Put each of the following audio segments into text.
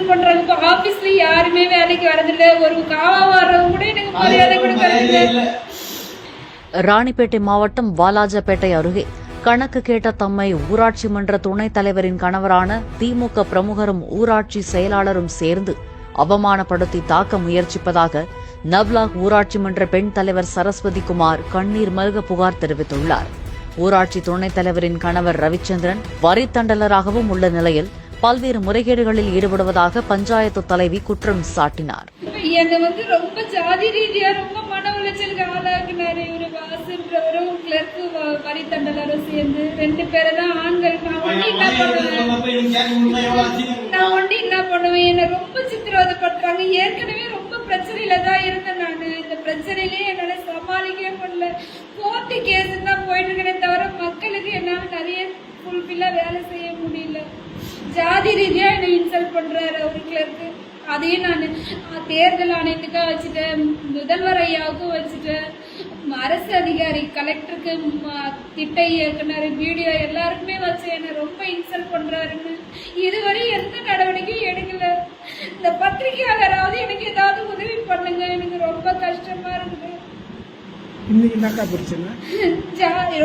Insult பண்றாங்க. ஆபீஸ்ல யாருமே வேலைக்கு வரதில்லை. ஒரு காவா வர்றவங்க கூட எனக்கு மரியாதை கொடுக்கறதில்லை. ராணிப்பேட்டை மாவட்டம் வாலாஜாபேட்டை அருகே கணக்கு கேட்ட தம்மை ஊராட்சி மன்ற துணைத் தலைவரின் கணவரான திமுக பிரமுகரும் ஊராட்சி செயலாளரும் சேர்ந்து அவமானப்படுத்தி தாக்க முயற்சிப்பதாக நவ்லாக் ஊராட்சி மன்ற பெண் தலைவர் சரஸ்வதி குமார் கண்ணீர் மல்க புகார் தெரிவித்துள்ளார். ஊராட்சி துணைத் தலைவரின் கணவர் ரவிச்சந்திரன் வரி தண்டலராகவும் உள்ள நிலையில் பல்வேறு முறைகேடுகளில் ஈடுபடுவதாக பஞ்சாயத்து தலைவி குற்றம் சாட்டினார். என்னை ரொம்ப ஜாதி ரீதியா ரொம்ப மன உளைச்சலுக்கு ஆளாக்குனாரு. இவரு வாசுன்றவரும் கிளர்க்கு வரி தண்டலரும் சேர்ந்து 2 பேரை தான் ஆண்கள். நான் ஒண்டி என்ன பண்ணுவேன், என்னை ரொம்ப சித்திரவதைப்படுத்துறாங்க. ஏற்கனவே ரொம்ப பிரச்சனையில தான் இருந்தேன். நான் இந்த பிரச்சனையிலேயே என்னால சமாளிக்கவே முடியல. கோர்ட்டு கேஸ் தான் போயிட்டு இருக்கேனே தவிர மக்களுக்கு என்னால நிறைய ஃபுல்ஃபில்லா வேலை செய்ய முடியல. ஜாதி ரீதியா என்னை இன்சல்ட் பண்றாரு அவருக்கு இருக்கு. அதையும் நான் தேர்தல் ஆணையத்துக்காக வச்சுட்டேன், முதல்வர் ஐயாவுக்கும் வச்சுட்டேன், அரசு அதிகாரி கலெக்டருக்கு, திட்ட இயக்குனர், வீடியோ எல்லாருக்குமே வச்சு என்ன ரொம்ப இன்சல்ட் பண்றாருன்னு இதுவரை எந்த நடவடிக்கையும் எடுக்கல. இந்த பத்திரிகையாளராவது எனக்கு ஏதாவது உதவி பண்ணுங்க, எனக்கு ரொம்ப கஷ்டமா இருக்குது.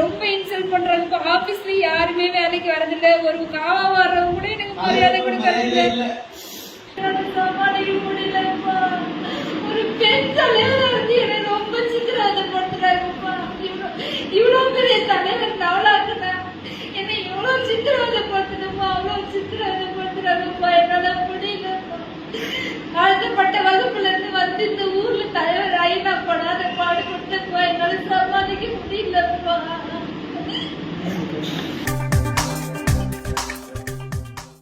ரொம்ப இன்சல்ட் பண்றாங்க. ஆபீஸ்ல யாருமே வேலைக்கு வரதில்லை. ஒரு காவா வர்றவங்க கூட எனக்கு மரியாதை கொடுக்கறதில்லை. சமாளிக்க முடியலப்பா. ஒரு பெண் தலைவரா இருந்து என்னை ரொம்ப சித்திரவதைப்படுத்துறாங்கப்பா. இவ்வளவு பெரிய தலைவர் நவலாக்குனா என்னை இவ்வளவு சித்திரவதைப்படுத்தணுமா, அவ்வளவு சித்திரவதைப்படுத்துறாங்கப்பா. என்னால முடியலப்பா. தாழ்த்தப்பட்ட வகுப்புல இருந்து வந்து இந்த ஊர்ல தலைவர் ஆகி நான் படாத பாடுபட்டப்பா. என்னால சமாளிக்க முடியலப்பா.